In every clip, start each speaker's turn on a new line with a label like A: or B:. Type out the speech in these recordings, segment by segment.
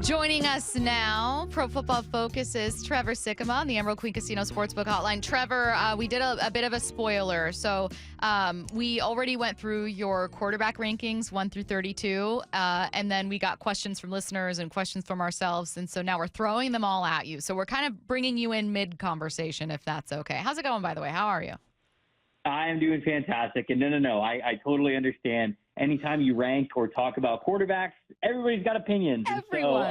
A: Joining us now, Pro Football Focus is Trevor Sikkema on the Emerald Queen Casino Sportsbook Hotline. Trevor, we did a bit of a spoiler. So we already went through your quarterback rankings, 1 through 32, and then we got questions from listeners and questions from ourselves. And so now we're throwing them all at you. So we're kind of bringing you in mid-conversation, if that's okay. How's it going, by the way? How are you?
B: I am doing fantastic. And no, I totally understand. Anytime you rank or talk about quarterbacks, everybody's got opinions.
A: Everyone.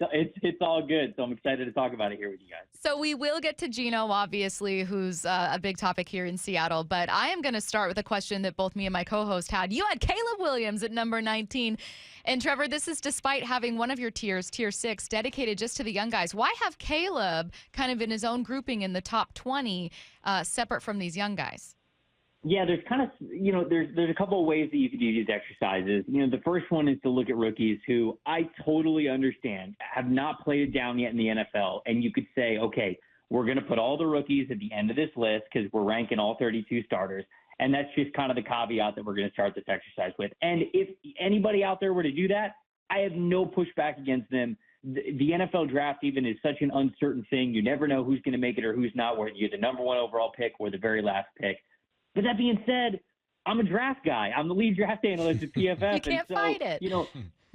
B: So it's all good. So I'm excited to talk about it here with you guys.
A: So we will get to Geno, obviously, who's a big topic here in Seattle. But I am going to start with a question that both me and my co-host had. You had Caleb Williams at number 19. And Trevor, this is despite having one of your tiers, tier 6, dedicated just to the young guys. Why have Caleb kind of in his own grouping in the top 20, separate from these young guys?
B: Yeah, there's kind of, there's a couple of ways that you could do these exercises. The first one is to look at rookies who I totally understand have not played it down yet in the NFL. And you could say, okay, we're going to put all the rookies at the end of this list because we're ranking all 32 starters. And that's just kind of the caveat that we're going to start this exercise with. And if anybody out there were to do that, I have no pushback against them. The NFL draft even is such an uncertain thing. You never know who's going to make it or who's not, whether you're the number 1 overall pick or the very last pick. But that being said, I'm a draft guy. I'm the lead draft analyst at PFF.
A: You can't fight it.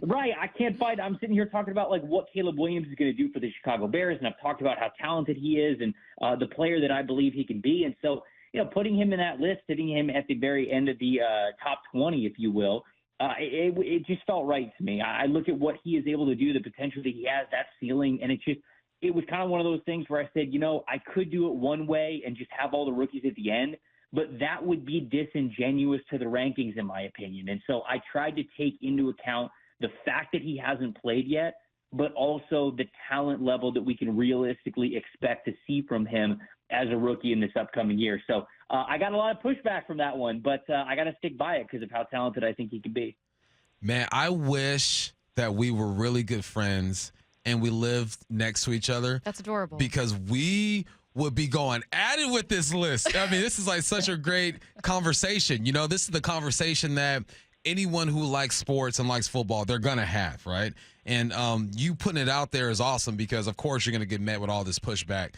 B: Right, I can't fight it. I'm sitting here talking about like what Caleb Williams is going to do for the Chicago Bears, and I've talked about how talented he is and the player that I believe he can be. And so, putting him in that list, sitting him at the very end of the top 20, if you will, it just felt right to me. I look at what he is able to do, the potential that he has, that ceiling, and it was kind of one of those things where I said, I could do it one way and just have all the rookies at the end, but that would be disingenuous to the rankings, in my opinion. And so I tried to take into account the fact that he hasn't played yet, but also the talent level that we can realistically expect to see from him as a rookie in this upcoming year. So I got a lot of pushback from that one, but I got to stick by it because of how talented I think he can be.
C: Man, I wish that we were really good friends and we lived next to each other.
A: That's adorable.
C: Because we would be going at it with this list. I mean, this is like such a great conversation. This is the conversation that anyone who likes sports and likes football, they're going to have, right? And you putting it out there is awesome because, of course, you're going to get met with all this pushback.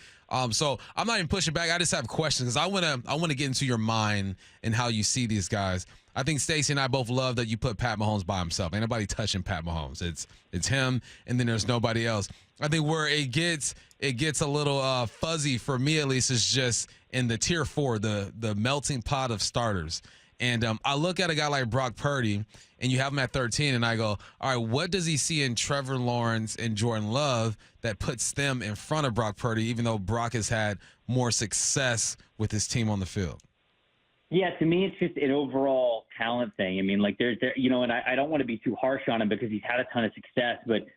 C: So I'm not even pushing back. I just have questions because I want to get into your mind and how you see these guys. I think Stacey and I both love that you put Pat Mahomes by himself. Ain't nobody touching Pat Mahomes. It's him, and then there's nobody else. I think where it gets a little fuzzy for me, at least, is just in the tier 4, the melting pot of starters. And I look at a guy like Brock Purdy, and you have him at 13, and I go, all right, what does he see in Trevor Lawrence and Jordan Love that puts them in front of Brock Purdy, even though Brock has had more success with his team on the field?
B: Yeah, to me, it's just an overall talent thing. I mean, like and I don't want to be too harsh on him because he's had a ton of success, but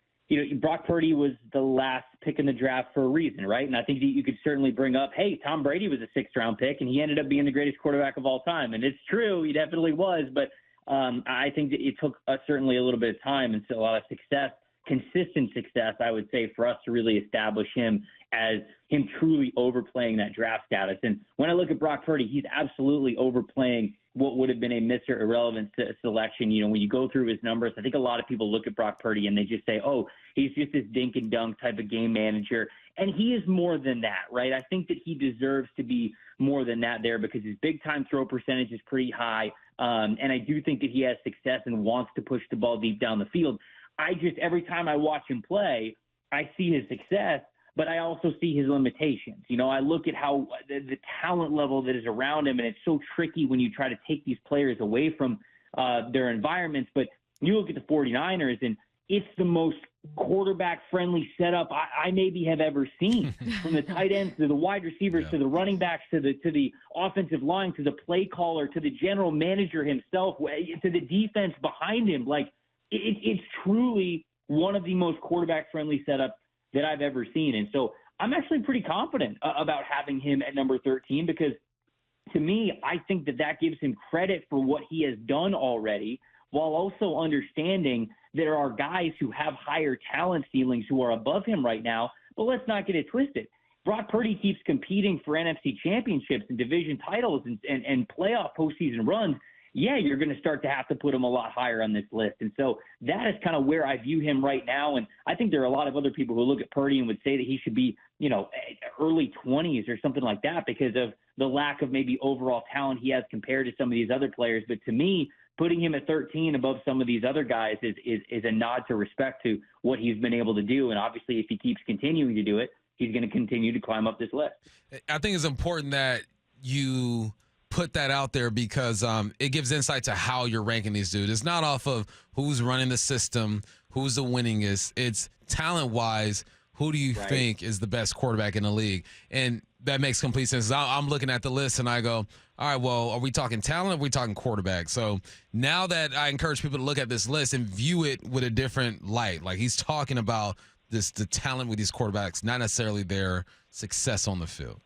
B: Brock Purdy was the last pick in the draft for a reason, right? And I think that you could certainly bring up, hey, Tom Brady was a 6th-round pick, and he ended up being the greatest quarterback of all time. And it's true, he definitely was, but I think that it took certainly a little bit of time and so a lot of success, consistent success, I would say, for us to really establish him as him truly overplaying that draft status. And when I look at Brock Purdy, he's absolutely overplaying what would have been a Mr. Irrelevant selection. When you go through his numbers, I think a lot of people look at Brock Purdy and they just say, oh, he's just this dink and dunk type of game manager. And he is more than that, right? I think that he deserves to be more than that there because his big-time throw percentage is pretty high. And I do think that he has success and wants to push the ball deep down the field. Every time I watch him play, I see his success, but I also see his limitations. I look at how the talent level that is around him, and it's so tricky when you try to take these players away from their environments. But you look at the 49ers, and it's the most quarterback-friendly setup I maybe have ever seen, from the tight ends to the wide receivers to the running backs to the offensive line to the play caller to the general manager himself to the defense behind him. Like, it's truly one of the most quarterback-friendly setups that I've ever seen. And so I'm actually pretty confident about having him at number 13 because, to me, I think that gives him credit for what he has done already, while also understanding there are guys who have higher talent ceilings who are above him right now. But let's not get it twisted. Brock Purdy keeps competing for NFC championships and division titles and playoff postseason runs. yeah, you're going to start to have to put him a lot higher on this list. And so that is kind of where I view him right now. And I think there are a lot of other people who look at Purdy and would say that he should be, early 20s or something like that because of the lack of maybe overall talent he has compared to some of these other players. But to me, putting him at 13 above some of these other guys is a nod to respect to what he's been able to do. And obviously, if he keeps continuing to do it, he's going to continue to climb up this list.
C: I think it's important that you put that out there because it gives insight to how you're ranking these dudes. It's not off of who's running the system, who's the winningest. It's talent-wise, who do you think is the best quarterback in the league? And that makes complete sense. I'm looking at the list and I go, all right, well, are we talking talent or are we talking quarterback? So now that I encourage people to look at this list and view it with a different light, like he's talking about the talent with these quarterbacks, not necessarily their success on the field.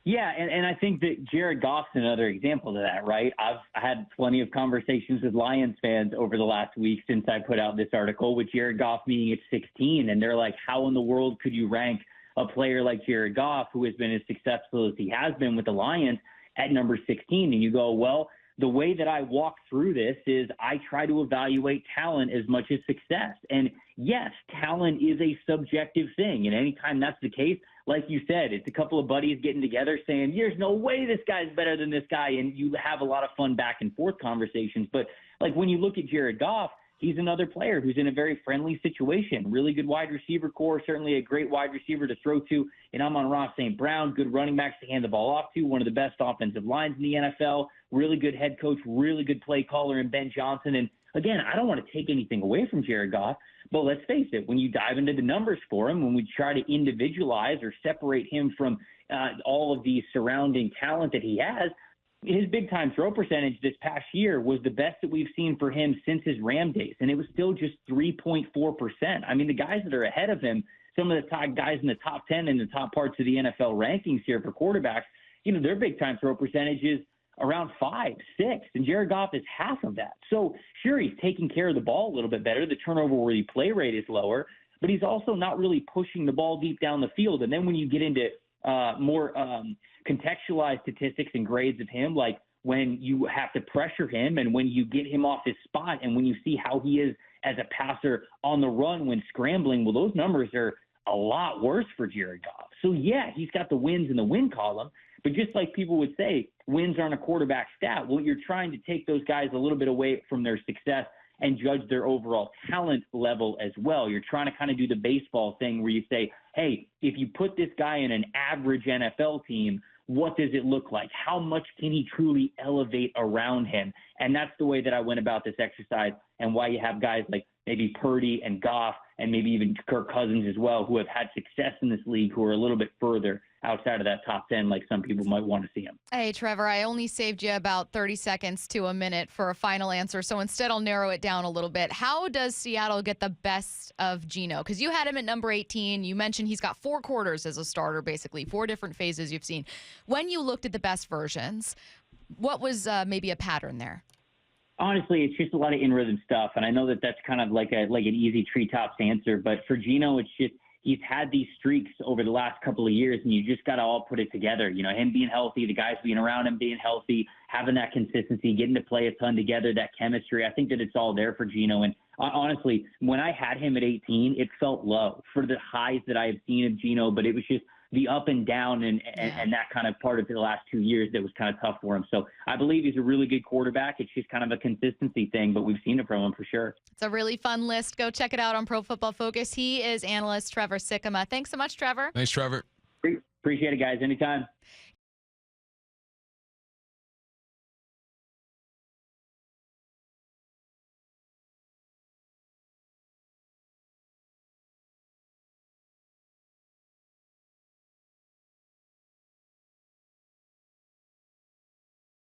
B: Yeah, and I think that Jared Goff's another example of that, right? I've had plenty of conversations with Lions fans over the last week since I put out this article with Jared Goff being at 16, and they're like, how in the world could you rank a player like Jared Goff, who has been as successful as he has been with the Lions, at number 16? And you go, well, the way that I walk through this is I try to evaluate talent as much as success. And yes, talent is a subjective thing. And anytime that's the case, like you said, it's a couple of buddies getting together saying, there's no way this guy's better than this guy. And you have a lot of fun back and forth conversations. But like when you look at Jared Goff, he's another player who's in a very friendly situation. Really good wide receiver core, certainly a great wide receiver to throw to. And I'm on Ross St. Brown, good running backs to hand the ball off to, one of the best offensive lines in the NFL, really good head coach, really good play caller in Ben Johnson. And again, I don't want to take anything away from Jared Goff, but let's face it, when you dive into the numbers for him, when we try to individualize or separate him from all of the surrounding talent that he has, his big-time throw percentage this past year was the best that we've seen for him since his Ram days, and it was still just 3.4%. I mean, the guys that are ahead of him, some of the top guys in the top 10 in the top parts of the NFL rankings here for quarterbacks, their big-time throw percentage is around 5, 6, and Jared Goff is half of that. So, sure, he's taking care of the ball a little bit better. The turnover-worthy play rate is lower, but he's also not really pushing the ball deep down the field. And then when you get into more contextualized statistics and grades of him, like when you have to pressure him and when you get him off his spot and when you see how he is as a passer on the run when scrambling, well, those numbers are a lot worse for Jared Goff. So, yeah, he's got the wins in the win column, but just like people would say, wins aren't a quarterback stat. Well, you're trying to take those guys a little bit away from their success and judge their overall talent level as well. You're trying to kind of do the baseball thing where you say, hey, if you put this guy in an average NFL team, what does it look like? How much can he truly elevate around him? And that's the way that I went about this exercise and why you have guys like maybe Purdy and Goff and maybe even Kirk Cousins as well who have had success in this league who are a little bit further outside of that top 10 like some people might want to see him.
A: Hey, Trevor, I only saved you about 30 seconds to a minute for a final answer, so instead I'll narrow it down a little bit. How does Seattle get the best of Geno? Because you had him at number 18. You mentioned he's got 4 quarters as a starter, basically, 4 different phases you've seen. When you looked at the best versions, what was maybe a pattern there?
B: Honestly, it's just a lot of in-rhythm stuff, and I know that that's kind of like an easy treetops answer, but for Geno, it's just he's had these streaks over the last couple of years, and you just got to all put it together. Him being healthy, the guys being around him being healthy, having that consistency, getting to play a ton together, that chemistry. I think that it's all there for Geno. And honestly, when I had him at 18, it felt low for the highs that I have seen of Geno, but it was just the up and down and that kind of part of the last 2 years that was kind of tough for him. So I believe he's a really good quarterback. It's just kind of a consistency thing, but we've seen it from him for sure.
A: It's a really fun list. Go check it out on Pro Football Focus. He is analyst Trevor Sikkema. Thanks so much, Trevor.
C: Thanks, Trevor.
B: Appreciate it, guys. Anytime.